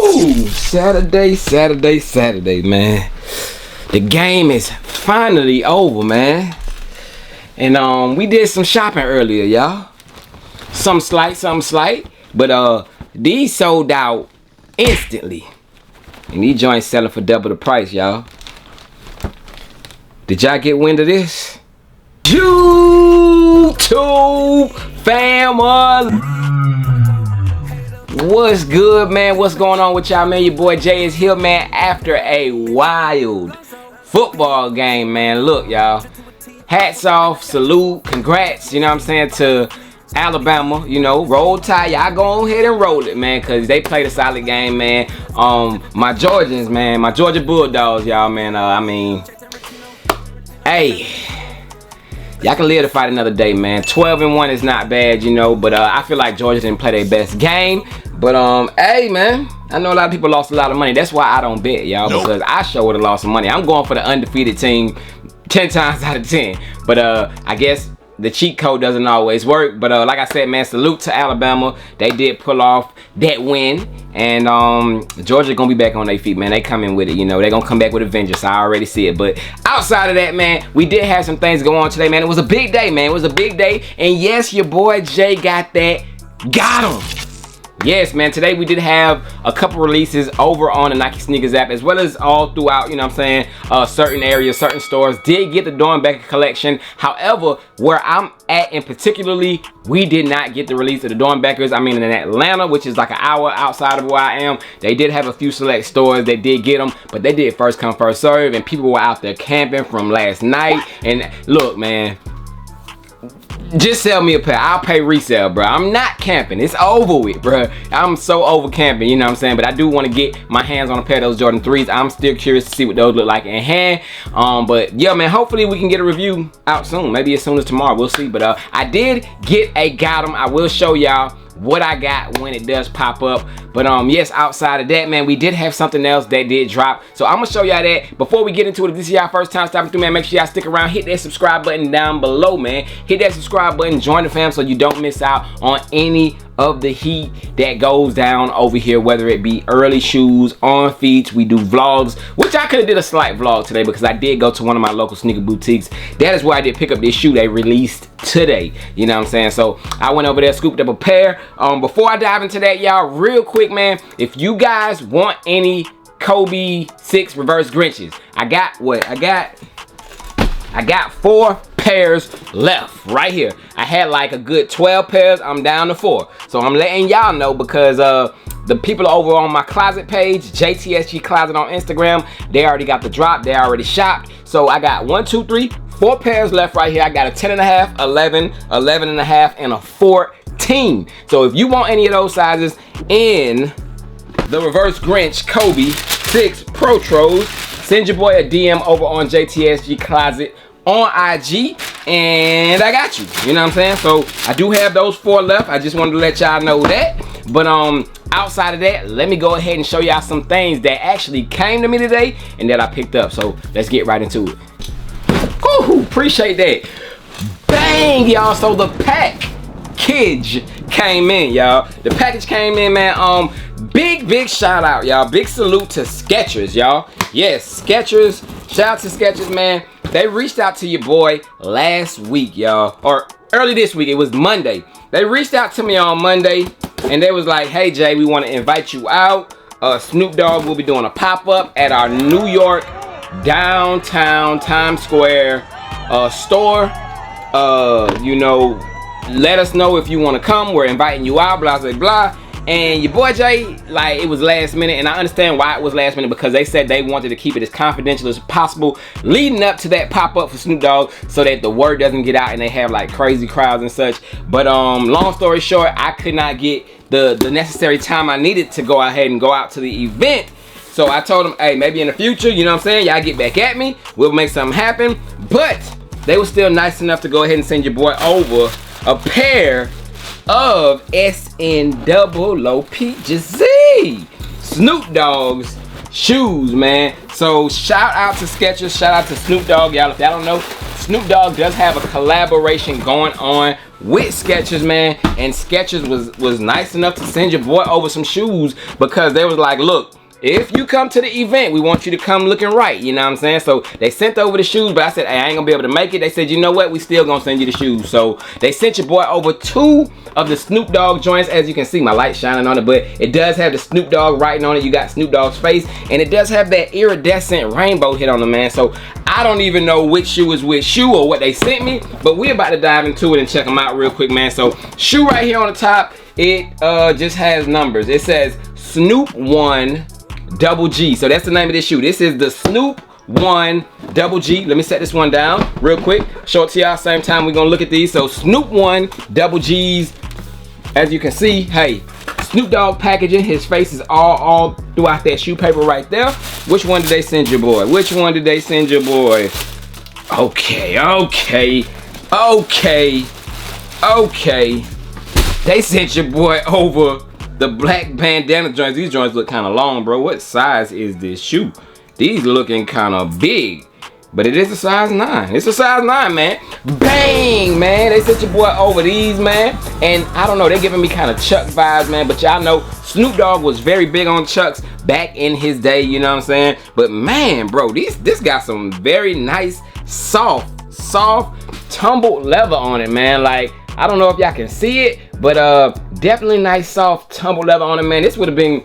Ooh, Saturday, man. The game is finally over, man. And we did some shopping earlier, y'all. Some slight. But these sold out instantly. And these joints selling for double the price, y'all. Did y'all get wind of this? YouTube family. What's good, man? What's going on with y'all, man? Your boy Jay is here, man, after a wild football game, man. Look, y'all, hats off, salute, congrats, you know what I'm saying, to Alabama. You know, roll tide, y'all go ahead and roll it, man, because they played a solid game, man. My Georgians, man, my Georgia Bulldogs, y'all, man, I mean, hey, y'all can live to fight another day, man. 12-1 is not bad, you know, but I feel like Georgia didn't play their best game. But hey, man, I know a lot of people lost a lot of money. That's why I don't bet, y'all, because I sure would have lost some money. I'm going for the undefeated team 10 times out of 10. But I guess the cheat code doesn't always work. But like I said, man, salute to Alabama. They did pull off that win. And Georgia gonna be back on their feet, man. They coming with it, you know. They gonna come back with a vengeance. I already see it. But outside of that, man, we did have some things go on today, man. It was a big day, man. It was a big day. And yes, your boy Jay got him. Yes, man, today we did have a couple releases over on the Nike Sneakers app, as well as all throughout, you know what I'm saying, certain areas, certain stores did get the Dornbecker collection. However, where I'm at in particularly, we did not get the release of the Dornbeckers. I mean, in Atlanta, which is like an hour outside of where I am, they did have a few select stores that did get them, but they did first come, first serve, and people were out there camping from last night. And look, man, just sell me a pair. I'll pay resale, bro. I'm not camping. It's over with, bro. I'm so over camping, you know what I'm saying? But I do want to get my hands on a pair of those Jordan 3s. I'm still curious to see what those look like in hand. But yeah, man, hopefully we can get a review out soon. Maybe as soon as tomorrow. We'll see. But I did get a got 'em. I will show y'all what I got when it does pop up. But yes, outside of that, man, we did have something else that did drop, so I'm gonna show y'all that. Before we get into it, if this is y'all first time stopping through, man, make sure y'all stick around, hit that subscribe button down below, man. Hit that subscribe button, join the fam so you don't miss out on any of the heat that goes down over here, whether it be early shoes, on feet. We do vlogs, which I could have did a slight vlog today because I did go to one of my local sneaker boutiques. That is where I did pick up this shoe they released today, you know what I'm saying? So I went over there, scooped up a pair. Before I dive into that, y'all, real quick, man, if you guys want any Kobe 6 reverse Grinches, I got 4 pairs left right here. I had like a good 12 pairs. I'm down to 4. So I'm letting y'all know because the people over on my closet page, JTSG Closet on Instagram, they already got the drop. They already shopped. So I got 1, 2, 3, 4 pairs left right here. I got a 10.5, 11, 11.5, and a 14. So if you want any of those sizes in the reverse Grinch Kobe 6 Pro Tros, send your boy a DM over on JTSG Closet on IG, and I got you. You know what I'm saying? So I do have those 4 left. I just wanted to let y'all know that. But outside of that, let me go ahead and show y'all some things that actually came to me today and that I picked up. So let's get right into it. Woo, appreciate that. Bang, y'all. So the package came in, y'all. The package came in, man. Big shout out, y'all. Big salute to Skechers, y'all. Yes, Skechers. Shout out to Skechers, man. They reached out to your boy last week, y'all, or early this week. It was Monday. They reached out to me on Monday, and they was like, "Hey Jay, we want to invite you out. Snoop Dogg will be doing a pop-up at our New York downtown Times Square store. You know, let us know if you want to come. We're inviting you out, blah blah blah." And your boy Jay, like, it was last minute, and I understand why it was last minute, because they said they wanted to keep it as confidential as possible leading up to that pop-up for Snoop Dogg, so that the word doesn't get out and they have like crazy crowds and such. But long story short, I could not get the necessary time I needed to go ahead and go out to the event. So I told them, hey, maybe in the future, you know what I'm saying, y'all get back at me, we'll make something happen. But they were still nice enough to go ahead and send your boy over a pair of SNOOP Snoop Dogg's shoes, man. So shout out to Skechers, shout out to Snoop Dogg, y'all. If y'all don't know, Snoop Dogg does have a collaboration going on with Skechers, man, and Skechers was nice enough to send your boy over some shoes because they was like, look, if you come to the event, we want you to come looking right, you know what I'm saying? So they sent over the shoes, but I said, hey, I ain't gonna be able to make it. They said, you know what, we still gonna send you the shoes. So they sent your boy over 2 of the Snoop Dogg joints. As you can see, my light shining on it, but it does have the Snoop Dogg writing on it. You got Snoop Dogg's face, and it does have that iridescent rainbow hit on the man. So I don't even know which shoe is which shoe or what they sent me, but we're about to dive into it and check them out real quick, man. So shoe right here on the top, it just has numbers. It says Snoop 1 Double G. So that's the name of this shoe. This is the Snoop 1 Double G. Let me set this one down real quick. Show it to y'all same time we're gonna look at these. So Snoop 1 Double G's. As you can see, hey, Snoop Dogg packaging. His face is all throughout that shoe paper right there. Which one did they send your boy? Which one did they send your boy? Okay. They sent your boy over the black bandana joints. These joints look kind of long, bro. What size is this shoe? These looking kind of big, but it is a size 9. It's a size 9, man. Bang, man. They sent your boy over these, man. And I don't know, they're giving me kind of Chuck vibes, man. But y'all know Snoop Dogg was very big on Chucks back in his day, you know what I'm saying? But man, bro, this got some very nice, soft, tumbled leather on it, man. Like, I don't know if y'all can see it, but definitely nice, soft, tumbled leather on it, man. It would have been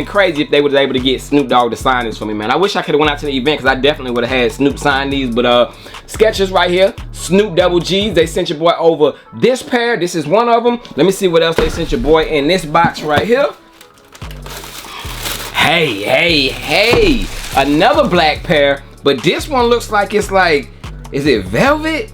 crazy if they was able to get Snoop Dogg to sign this for me, man. I wish I could have went out to the event because I definitely would have had Snoop sign these. But Skechers right here, Snoop Double G's. They sent your boy over this pair. This is one of them. Let me see what else they sent your boy in this box right here. Hey, another black pair, but this one looks like it's like, is it velvet?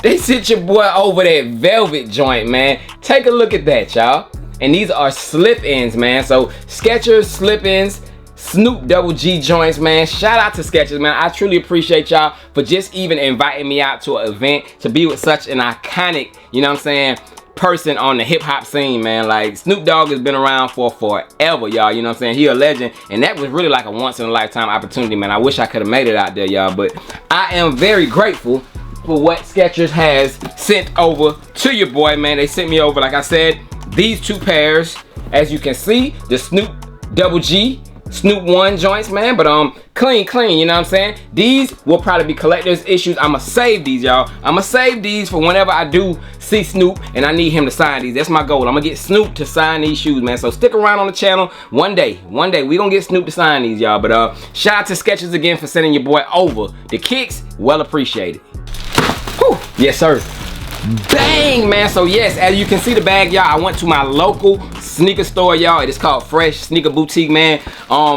They sent your boy over that velvet joint, man. Take a look at that, y'all. And these are slip-ins, man. So Skechers slip-ins, Snoop Double G joints, man. Shout out to Skechers, man. I truly appreciate y'all for just even inviting me out to an event to be with such an iconic, you know what I'm saying, person on the hip-hop scene, man. Like, Snoop Dogg has been around for forever, y'all, you know what I'm saying? He a legend, and that was really like a once-in-a-lifetime opportunity, man. I wish I could have made it out there, y'all, but I am very grateful for what Skechers has sent over to your boy, man. They sent me over, like I said, these 2 pairs. As you can see, the Snoop Double G, Snoop 1 joints, man. But clean, you know what I'm saying? These will probably be collector's issues. I'ma save these, y'all. I'ma save these for whenever I do see Snoop and I need him to sign these. That's my goal. I'm gonna get Snoop to sign these shoes, man. So stick around on the channel. One day we gonna get Snoop to sign these, y'all. But shout out to Skechers again for sending your boy over the kicks. Well appreciated. Whew. Yes, sir. Bang, man. So yes, as you can see the bag, y'all, I went to my local sneaker store, y'all. It is called Fresh Sneaker Boutique, man.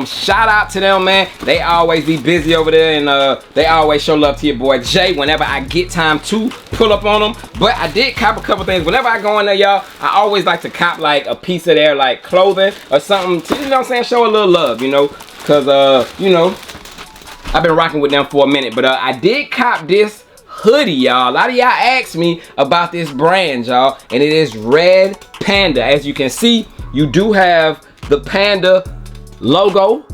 Shout out to them, man. They always be busy over there, and they always show love to your boy Jay whenever I get time to pull up on them. But I did cop a couple things. Whenever I go in there, y'all, I always like to cop like a piece of their like clothing or something to, you know what I'm saying, show a little love, you know, because you know, I've been rocking with them for a minute. But I did cop this hoodie, y'all. A lot of y'all asked me about this brand, y'all, and it is Red Panda. As you can see, you do have the Panda logo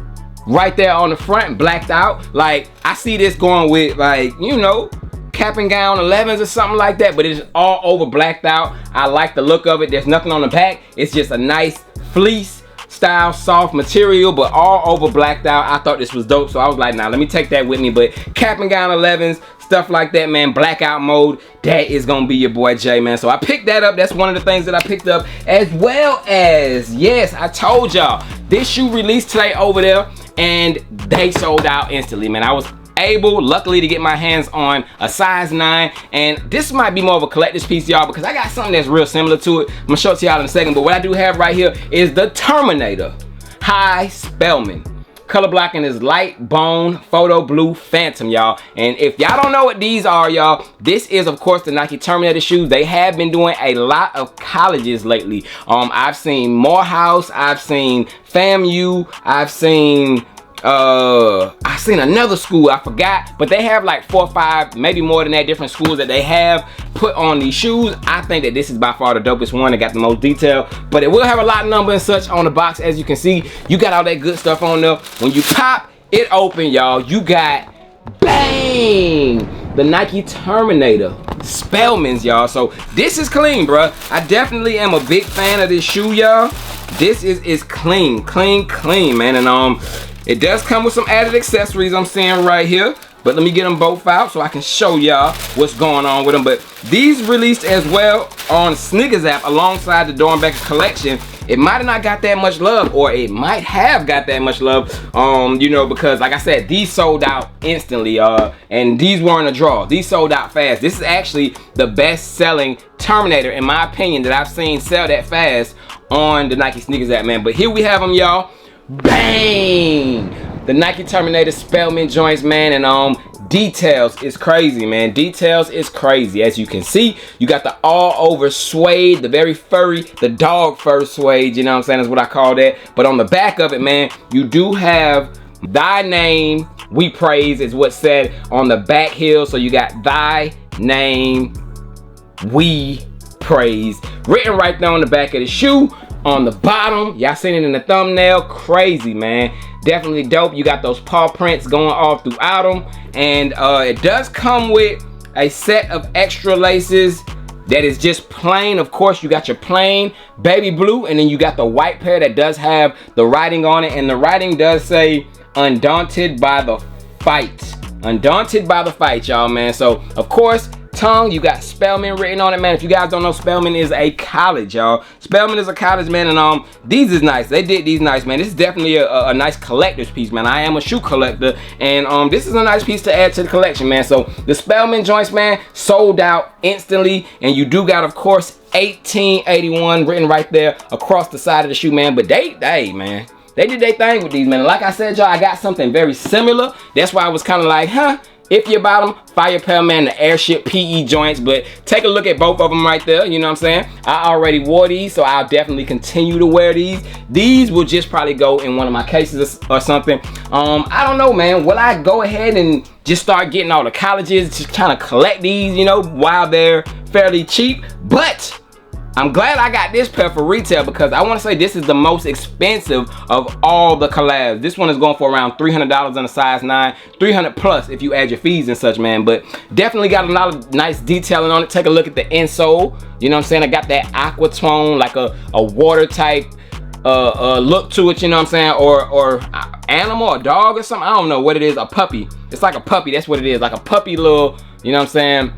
right there on the front, blacked out. Like, I see this going with, like, you know, cap and gown 11s or something like that, but it's all over blacked out. I like the look of it. There's nothing on the back. It's just a nice fleece style, soft material, but all over blacked out. I thought this was dope, so I was like, nah, let me take that with me. But cap and gown 11s, stuff like that, man, blackout mode, that is gonna be your boy Jay, man. So I picked that up. That's one of the things that I picked up, as well as, yes, I told y'all, this shoe released today over there, and they sold out instantly, man. I was able, luckily, to get my hands on a size 9, and this might be more of a collector's piece, y'all, because I got something that's real similar to it. I'm gonna show it to y'all in a second, but what I do have right here is the Terminator High Spellman. Color blocking is light bone photo blue phantom, y'all. And if y'all don't know what these are, y'all, this is of course the Nike Terminator shoes. They have been doing a lot of colleges lately. I've seen Morehouse, I've seen FAMU, I've seen another school, I forgot, but they have like 4 or 5, maybe more than that, different schools that they have put on these shoes. I think that this is by far the dopest one. It got the most detail, but it will have a lot number and such on the box. As you can see, you got all that good stuff on there. When you pop it open, y'all, you got, bang, the Nike Terminator Spellmans, y'all. So this is clean, bruh. I definitely am a big fan of this shoe, y'all. This is clean, man. And it does come with some added accessories I'm seeing right here. But let me get them both out so I can show y'all what's going on with them. But these released as well on Sneakers app alongside the Dornbecker collection. It might have not got that much love, or it might have got that much love, you know, because like I said, these sold out instantly, and these weren't a draw. These sold out fast. This is actually the best selling Terminator, in my opinion, that I've seen sell that fast on the Nike Sneakers app, man. But here we have them, y'all. Bang! The Nike Terminator Spellman joints, man, and details is crazy, man. Details is crazy. As you can see, you got the all over suede, the very furry, the dog fur suede, you know what I'm saying, is what I call that. But on the back of it, man, you do have thy name we praise is what's said on the back heel. So you got thy name we praise written right there on the back of the shoe. On the bottom, y'all seen it in the thumbnail. Crazy, man. Definitely dope. You got those paw prints going all throughout them, and it does come with a set of extra laces that is just plain. Of course, you got your plain baby blue, and then you got the white pair that does have the writing on it, and the writing does say "Undaunted by the Fight." Undaunted by the fight, y'all, man. So of course, tongue, you got Spellman written on it, man. If you guys don't know, Spellman is a college, y'all. Spellman is a college, man, and these is nice. They did these nice, man. This is definitely a nice collector's piece, man. I am a shoe collector, and this is a nice piece to add to the collection, man. So the Spellman joints, man, sold out instantly, and you do got, of course, 1881 written right there across the side of the shoe, man. But they man, they did their thing with these, man. And like I said, y'all, I got something very similar. That's why I was kind of like, huh? If you're about them, fire pair, man, the Airship PE joints. But take a look at both of them right there, you know what I'm saying? I already wore these, so I'll definitely continue to wear these. These will just probably go in one of my cases or something. I don't know, man. Will I go ahead and just start getting all the colleges, just kind of collect these, you know, while they're fairly cheap? But I'm glad I got this pair for retail, because I want to say this is the most expensive of all the collabs. This one is going for around $300 on a size 9, 300 plus if you add your fees and such, man. But definitely got a lot of nice detailing on it. Take a look at the insole. You know what I'm saying? I got that aqua tone, like a water type look to it, you know what I'm saying? Or animal, a dog or something. I don't know what it is. A puppy. It's like a puppy. That's what it is. Like a puppy little, you know what I'm saying,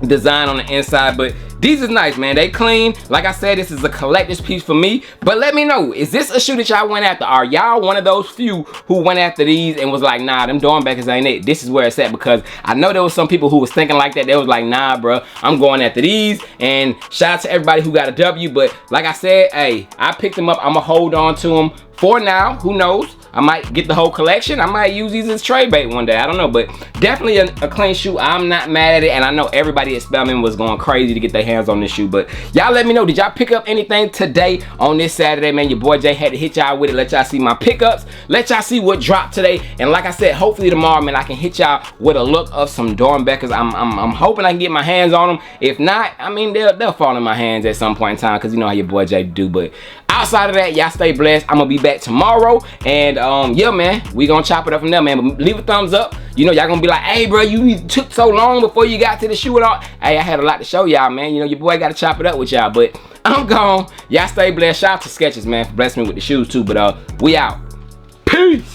design on the inside. But these is nice, man. They clean. Like I said, this is a collector's piece for me. But let me know, is this a shoe that y'all went after? Are y'all one of those few who went after these and was like, nah, them Dornbeckers ain't it? This is where it's at. Because I know there was some people who was thinking like that. They was like, nah, bro, I'm going after these. And shout out to everybody who got a W. But like I said, hey, I picked them up. I'm gonna hold on to them for now. Who knows? I might get the whole collection. I might use these as trade bait one day. I don't know, but definitely a clean shoe. I'm not mad at it, and I know everybody at Spellman was going crazy to get their hands on this shoe. But y'all let me know, did y'all pick up anything today on this Saturday, man? Your boy Jay had to hit y'all with it, let y'all see my pickups, let y'all see what dropped today. And like I said, hopefully tomorrow, man, I can hit y'all with a look of some Dornbeckers. I'm hoping I can get my hands on them. If not, I mean, they'll fall in my hands at some point in time, because you know how your boy Jay do. But outside of that, y'all stay blessed. I'm gonna be back tomorrow, and yeah, man, we gonna chop it up from there, man. But leave a thumbs up. You know, y'all gonna be like, hey, bro, you took so long before you got to the shoe and all. Hey, I had a lot to show y'all, man. You know, your boy gotta chop it up with y'all. But I'm gone. Y'all stay blessed. Shout out to Skechers, man, for blessing me with the shoes too. But we out. Peace.